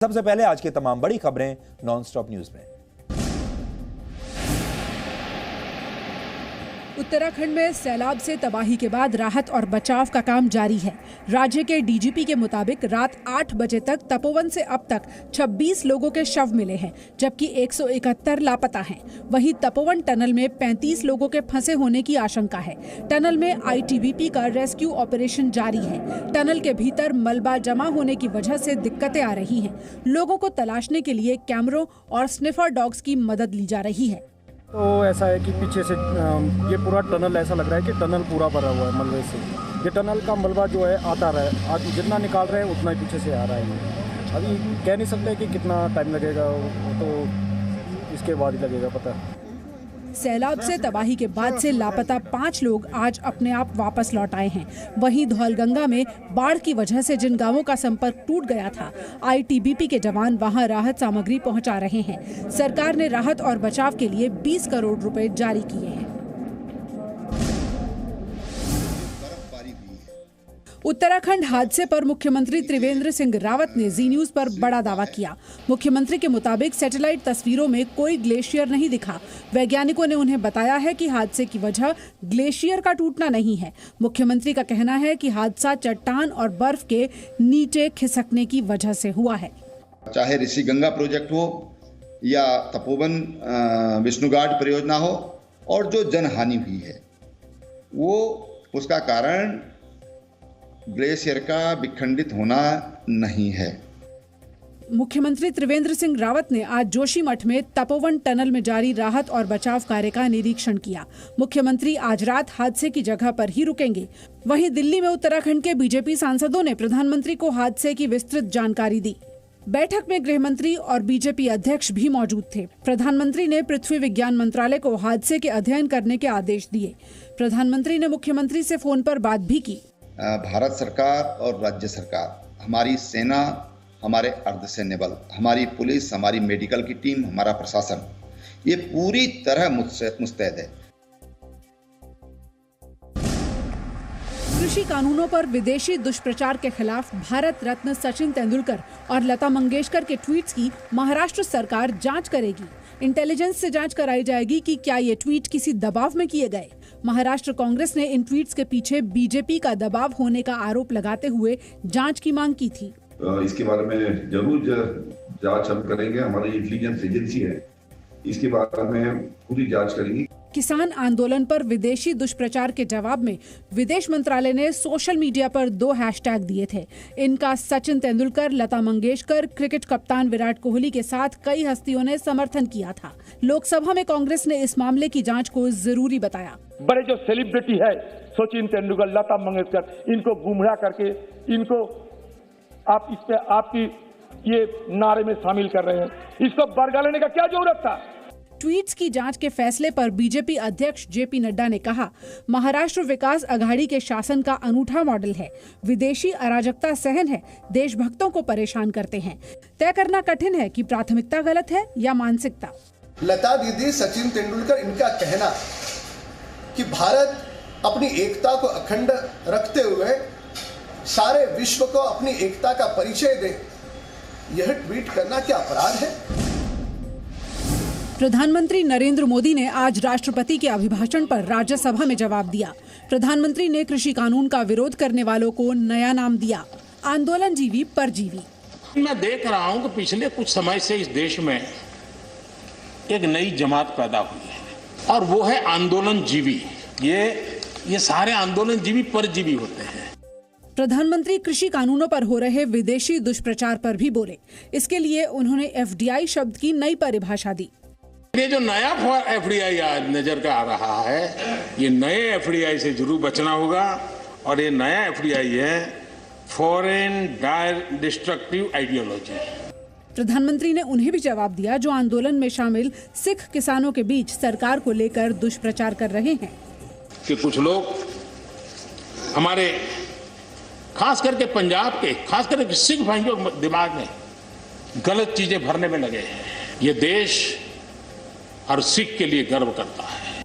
सबसे पहले आज की तमाम बड़ी खबरें नॉन स्टॉप न्यूज में। उत्तराखंड में सैलाब से तबाही के बाद राहत और बचाव का काम जारी है। राज्य के डीजीपी के मुताबिक रात 8 बजे तक तपोवन से अब तक 26 लोगों के शव मिले हैं, जबकि 171 लापता हैं। वहीं तपोवन टनल में 35 लोगों के फंसे होने की आशंका है। टनल में आईटीबीपी का रेस्क्यू ऑपरेशन जारी है। टनल के भीतर मलबा जमा होने की वजह से दिक्कतें आ रही हैं। लोगों को तलाशने के लिए कैमरों और स्निफर डॉग्स की मदद ली जा रही है। तो ऐसा है कि पीछे से ये पूरा टनल ऐसा लग रहा है कि टनल पूरा भरा हुआ है मलबे से। ये टनल का मलबा जो है आता रहा है, आज जितना निकाल रहे हैं उतना ही पीछे से आ रहा है। अभी कह नहीं सकते कि कितना टाइम लगेगा, तो इसके बाद ही लगेगा पता। सैलाब से तबाही के बाद से लापता 5 लोग आज अपने आप वापस लौट आए हैं। वहीं धौलगंगा में बाढ़ की वजह से जिन गांवों का संपर्क टूट गया था, आईटीबीपी के जवान वहां राहत सामग्री पहुंचा रहे हैं। सरकार ने राहत और बचाव के लिए 20 करोड़ रुपए जारी किए हैं। उत्तराखंड हादसे पर मुख्यमंत्री त्रिवेंद्र सिंह रावत ने जी न्यूज पर बड़ा दावा किया। मुख्यमंत्री के मुताबिक सैटेलाइट तस्वीरों में कोई ग्लेशियर नहीं दिखा। वैज्ञानिकों ने उन्हें बताया है कि हादसे की वजह ग्लेशियर का टूटना नहीं है। मुख्यमंत्री का कहना है कि हादसा चट्टान और बर्फ के नीचे खिसकने की वजह से हुआ है। चाहे ऋषिगंगा प्रोजेक्ट हो या तपोवन विष्णुघाट परियोजना हो, और जो जनहानि हुई है वो उसका कारण ग्लेशियर का विखंडित होना नहीं है। मुख्यमंत्री त्रिवेंद्र सिंह रावत ने आज जोशीमठ में तपोवन टनल में जारी राहत और बचाव कार्य का निरीक्षण किया। मुख्यमंत्री आज रात हादसे की जगह पर ही रुकेंगे। वहीं दिल्ली में उत्तराखंड के बीजेपी सांसदों ने प्रधानमंत्री को हादसे की विस्तृत जानकारी दी। बैठक में गृह मंत्री और बीजेपी अध्यक्ष भी मौजूद थे। प्रधानमंत्री ने पृथ्वी विज्ञान मंत्रालय को हादसे के अध्ययन करने के आदेश दिए। प्रधानमंत्री ने मुख्यमंत्री से फोन पर बात भी की। भारत सरकार और राज्य सरकार, हमारी सेना, हमारे अर्धसैन्य बल, हमारी पुलिस, हमारी मेडिकल की टीम, हमारा प्रशासन, ये पूरी तरह मुस्तैद है। कृषि कानूनों पर विदेशी दुष्प्रचार के खिलाफ भारत रत्न सचिन तेंदुलकर और लता मंगेशकर के ट्वीट्स की महाराष्ट्र सरकार जांच करेगी। इंटेलिजेंस से जांच कराई जाएगी कि क्या ये ट्वीट किसी दबाव में किए गए। महाराष्ट्र कांग्रेस ने इन ट्वीट्स के पीछे बीजेपी का दबाव होने का आरोप लगाते हुए जांच की मांग की थी। इसके बारे में जरूर जांच हम करेंगे। हमारी इंटेलिजेंस एजेंसी है, इसके बारे में पूरी जांच करेंगी। किसान आंदोलन पर विदेशी दुष्प्रचार के जवाब में विदेश मंत्रालय ने सोशल मीडिया पर 2 हैशटैग दिए थे। इनका सचिन तेंदुलकर, लता मंगेशकर, क्रिकेट कप्तान विराट कोहली के साथ कई हस्तियों ने समर्थन किया था। लोकसभा में कांग्रेस ने इस मामले की जांच को जरूरी बताया। बड़े जो सेलिब्रिटी है सचिन तेंदुलकर, लता मंगेशकर, इनको गुमराह करके इनको आप इस पे आपकी ये नारे में शामिल कर रहे हैं, इसको बरगा लेने का क्या जरूरत था। ट्वीट्स की जांच के फैसले पर बीजेपी अध्यक्ष जेपी नड्डा ने कहा, महाराष्ट्र विकास अघाड़ी के शासन का अनूठा मॉडल है। विदेशी अराजकता सहन है, देशभक्तों को परेशान करते हैं। तय करना कठिन है कि प्राथमिकता गलत है या मानसिकता। लता दीदी, सचिन तेंदुलकर, इनका कहना कि भारत अपनी एकता को अखंड रखते हुए सारे विश्व को अपनी एकता का परिचय दे, यह ट्वीट करना क्या अपराध है। प्रधानमंत्री नरेंद्र मोदी ने आज राष्ट्रपति के अभिभाषण पर राज्यसभा में जवाब दिया। प्रधानमंत्री ने कृषि कानून का विरोध करने वालों को नया नाम दिया, आंदोलनजीवी परजीवी। मैं देख रहा हूं कि पिछले कुछ समय से इस देश में एक नई जमात पैदा हुई है और वो है आंदोलनजीवी। ये सारे आंदोलनजीवी परजीवी होते हैं। प्रधानमंत्री कृषि कानूनों पर हो रहे विदेशी दुष्प्रचार पर भी बोले। इसके लिए उन्होंने एफडीआई शब्द की नई परिभाषा दी। ये जो नया एफडीआई आज नजर का आ रहा है, ये नए एफडीआई से जरूर बचना होगा। और ये नया एफडीआई है फॉरेन डायरेक्ट डिस्ट्रक्टिव आइडियोलॉजी। प्रधानमंत्री ने उन्हें भी जवाब दिया जो आंदोलन में शामिल सिख किसानों के बीच सरकार को लेकर दुष्प्रचार कर रहे हैं। कि कुछ लोग हमारे खास करके पंजाब के, खास करके सिख भाइयों के दिमाग में गलत चीजें भरने में लगे हैं। ये देश हर सिख के लिए गर्व करता है।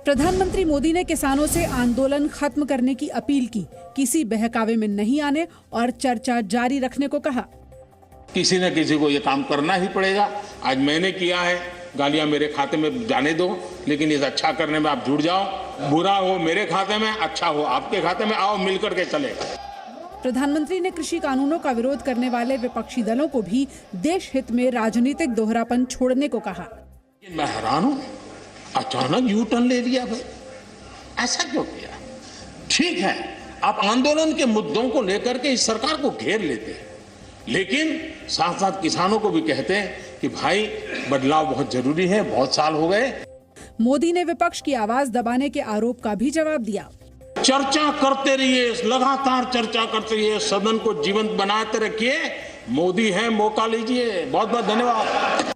प्रधानमंत्री मोदी ने किसानों से आंदोलन खत्म करने की अपील की, किसी बहकावे में नहीं आने और चर्चा जारी रखने को कहा। किसी न किसी को ये काम करना ही पड़ेगा। आज मैंने किया है, गालियां मेरे खाते में जाने दो, लेकिन इस अच्छा करने में आप जुड़ जाओ। बुरा हो मेरे खाते में, अच्छा हो आपके खाते में, आओ मिलकर के चले। प्रधानमंत्री ने कृषि कानूनों का विरोध करने वाले विपक्षी दलों को भी देश हित में राजनीतिक दोहरापन छोड़ने को कहा। मैं हैरान हूं, अचानक यू टर्न ले लिया भाई, ऐसा क्यों किया? ठीक है, आप आंदोलन के मुद्दों को लेकर के इस सरकार को घेर लेते हैं, लेकिन साथ साथ किसानों को भी कहते हैं कि भाई बदलाव बहुत जरूरी है, बहुत साल हो गए। मोदी ने विपक्ष की आवाज दबाने के आरोप का भी जवाब दिया। चर्चा करते रहिए, लगातार चर्चा करते रहिए, सदन को जीवंत बनाते रखिए। मोदी है, मौका लीजिए। बहुत बहुत धन्यवाद।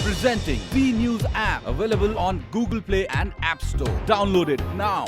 Presenting B News app, available on Google Play and App Store. Download it now.